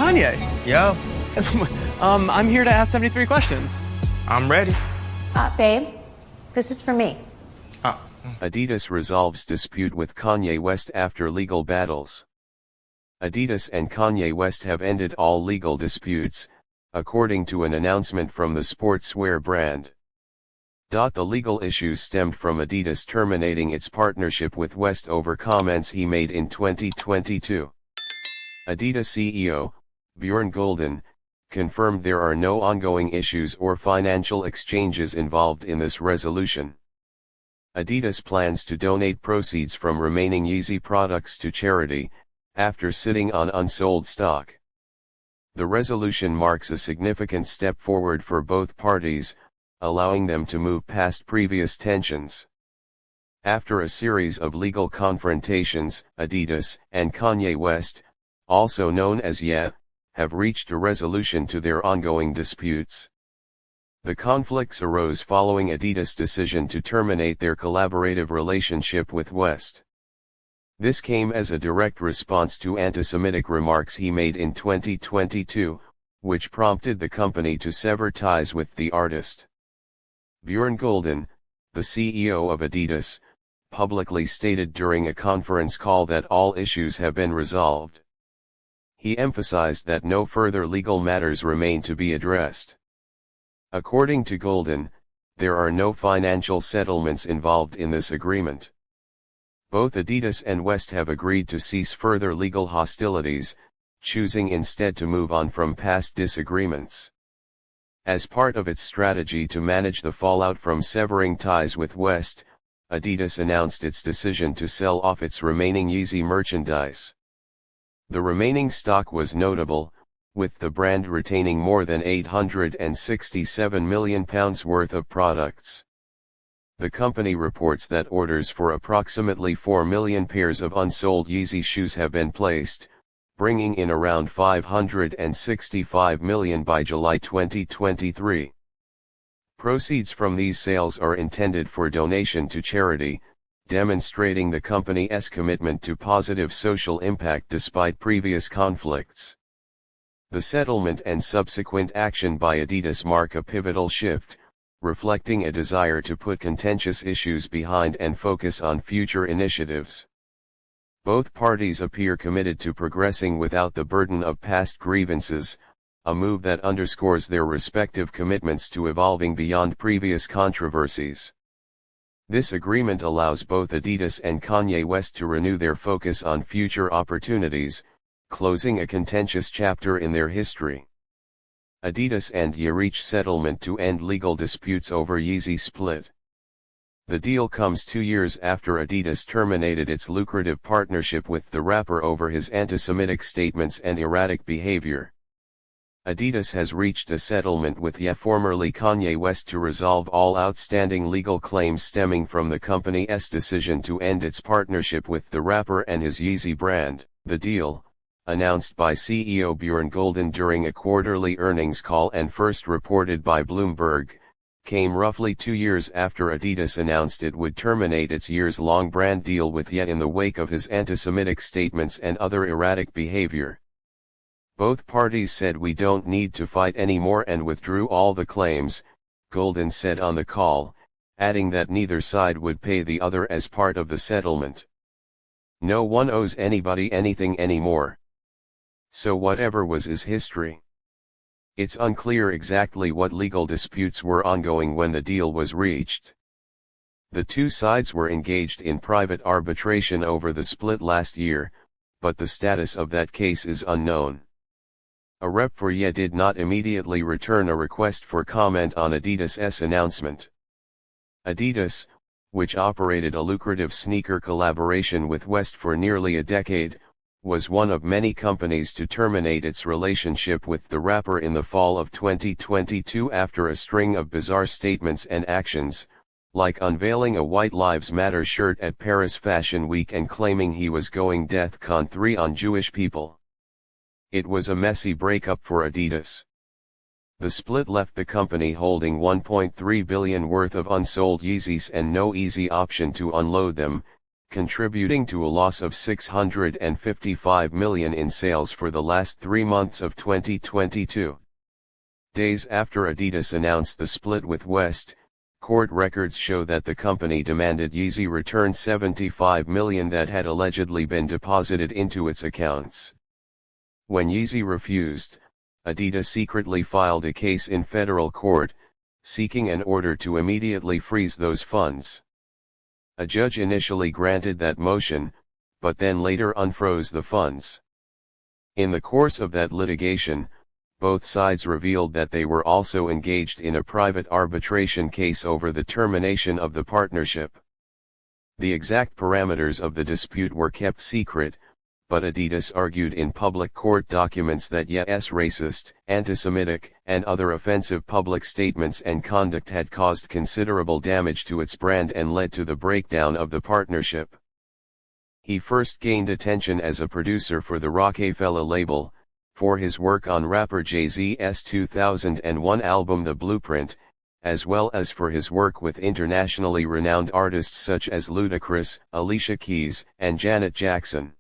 Kanye. Yo, I'm here to ask 73 questions. I'm ready. Babe, this is for me. Adidas resolves dispute with Kanye West after legal battles. Adidas and Kanye West have ended all legal disputes, according to an announcement from the sportswear brand. The legal issues stemmed from Adidas terminating its partnership with West over comments he made in 2022. Adidas CEO, Bjorn Gulden, confirmed there are no ongoing issues or financial exchanges involved in this resolution. Adidas plans to donate proceeds from remaining Yeezy products to charity, after sitting on unsold stock. The resolution marks a significant step forward for both parties, allowing them to move past previous tensions. After a series of legal confrontations, Adidas and Kanye West, also known as Ye, have reached a resolution to their ongoing disputes. The conflicts arose following Adidas' decision to terminate their collaborative relationship with West. This came as a direct response to antisemitic remarks he made in 2022, which prompted the company to sever ties with the artist. Bjorn Gulden, the CEO of Adidas, publicly stated during a conference call that all issues have been resolved. He emphasized that no further legal matters remain to be addressed. According to Gulden, there are no financial settlements involved in this agreement. Both Adidas and West have agreed to cease further legal hostilities, choosing instead to move on from past disagreements. As part of its strategy to manage the fallout from severing ties with West, Adidas announced its decision to sell off its remaining Yeezy merchandise. The remaining stock was notable, with the brand retaining more than £867 million worth of products. The company reports that orders for approximately 4 million pairs of unsold Yeezy shoes have been placed, bringing in around $565 million by July 2023. Proceeds from these sales are intended for donation to charity, demonstrating the company's commitment to positive social impact despite previous conflicts. The settlement and subsequent action by Adidas mark a pivotal shift, reflecting a desire to put contentious issues behind and focus on future initiatives. Both parties appear committed to progressing without the burden of past grievances, a move that underscores their respective commitments to evolving beyond previous controversies. This agreement allows both Adidas and Kanye West to renew their focus on future opportunities, closing a contentious chapter in their history. Adidas and Ye reach settlement to end legal disputes over Yeezy split. The deal comes 2 years after Adidas terminated its lucrative partnership with the rapper over his anti-Semitic statements and erratic behavior. Adidas has reached a settlement with Ye, formerly Kanye West, to resolve all outstanding legal claims stemming from the company's decision to end its partnership with the rapper and his Yeezy brand. The deal, announced by CEO Bjorn Gulden during a quarterly earnings call and first reported by Bloomberg, came roughly 2 years after Adidas announced it would terminate its years-long brand deal with Ye in the wake of his anti-Semitic statements and other erratic behavior. Both parties said we don't need to fight anymore and withdrew all the claims, Gulden said on the call, adding that neither side would pay the other as part of the settlement. No one owes anybody anything anymore. So whatever was is history. It's unclear exactly what legal disputes were ongoing when the deal was reached. The two sides were engaged in private arbitration over the split last year, but the status of that case is unknown. A rep for Ye did not immediately return a request for comment on Adidas's announcement. Adidas, which operated a lucrative sneaker collaboration with West for nearly a decade, was one of many companies to terminate its relationship with the rapper in the fall of 2022 after a string of bizarre statements and actions, like unveiling a White Lives Matter shirt at Paris Fashion Week and claiming he was going DEFCON 3 on Jewish people. It was a messy breakup for Adidas. The split left the company holding $1.3 billion worth of unsold Yeezys and no easy option to unload them, contributing to a loss of $655 million in sales for the last 3 months of 2022. Days after Adidas announced the split with West, court records show that the company demanded Yeezy return $75 million that had allegedly been deposited into its accounts. When Yeezy refused, Adidas secretly filed a case in federal court, seeking an order to immediately freeze those funds. A judge initially granted that motion, but then later unfroze the funds. In the course of that litigation, both sides revealed that they were also engaged in a private arbitration case over the termination of the partnership. The exact parameters of the dispute were kept secret, but Adidas argued in public court documents that Ye's racist, antisemitic, and other offensive public statements and conduct had caused considerable damage to its brand and led to the breakdown of the partnership. He first gained attention as a producer for the Rockefeller label, for his work on rapper Jay-Z's 2001 album The Blueprint, as well as for his work with internationally renowned artists such as Ludacris, Alicia Keys, and Janet Jackson.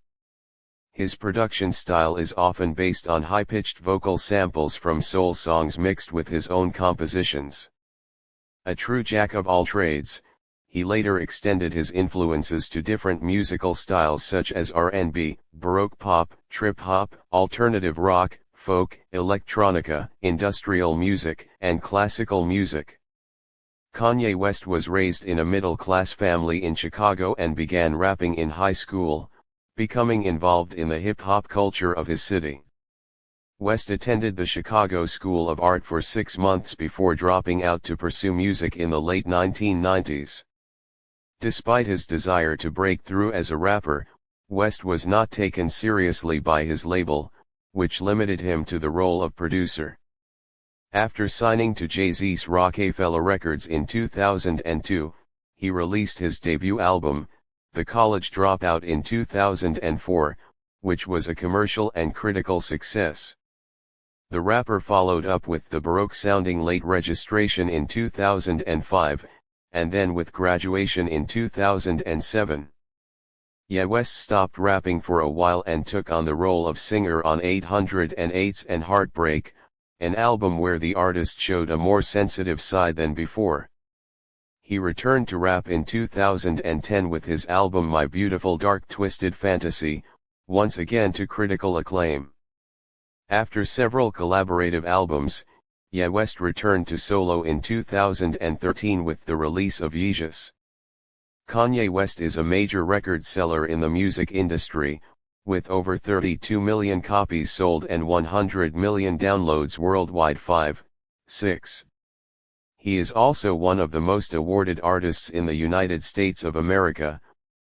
His production style is often based on high-pitched vocal samples from soul songs mixed with his own compositions. A true jack of all trades, he later extended his influences to different musical styles such as R&B, Baroque pop, trip-hop, alternative rock, folk, electronica, industrial music, and classical music. Kanye West was raised in a middle-class family in Chicago and began rapping in high school, becoming involved in the hip-hop culture of his city. West attended the Chicago School of Art for 6 months before dropping out to pursue music in the late 1990s. Despite his desire to break through as a rapper, West was not taken seriously by his label, which limited him to the role of producer. After signing to Jay-Z's Rockefeller Records in 2002, he released his debut album, The College Dropout, in 2004, which was a commercial and critical success. The rapper followed up with the Baroque-sounding Late Registration in 2005, and then with Graduation in 2007. West stopped rapping for a while and took on the role of singer on 808's and Heartbreak, an album where the artist showed a more sensitive side than before. He returned to rap in 2010 with his album My Beautiful Dark Twisted Fantasy, once again to critical acclaim. After several collaborative albums, West returned to solo in 2013 with the release of Yeezus. Kanye West is a major record seller in the music industry, with over 32 million copies sold and 100 million downloads worldwide. 6. He is also one of the most awarded artists in the United States of America,